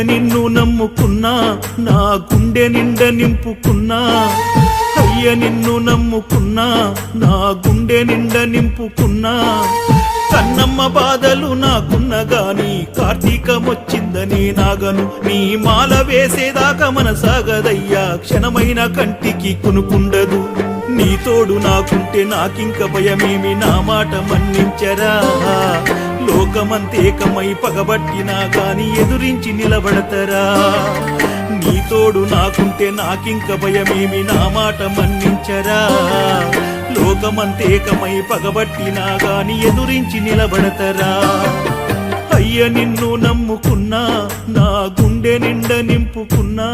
నిన్ను నమ్ముకున్నా నా గుండె నిండ నింపుకున్నా అయ్య నిన్ను నమ్ముకున్నా నా గుండె నిండ నింపుకున్నా కన్నమ్మ బాధలు నాకున్న గాని కార్తీకమొచ్చిందని నాగను నీ మాల వేసేదాకా మనసాగదయ్యా క్షణమైన కంటికి కొనుకుండదు నీ తోడు నాకుంటే నాకింక భయమేమి నా మాట మన్నించరా లోకమంతేకమై పగబట్టినా గాని ఎదురించి నిలబడతరా నీ తోడు నాకుంటే నాకింక భయమేమి నా మాట మన్నించరా లోకమంతేకమై పగబట్టినా గాని ఎదురించి నిలబడతరా అయ్య నిన్ను నమ్ముకున్నా నా గుండె నిండ నింపుకున్నా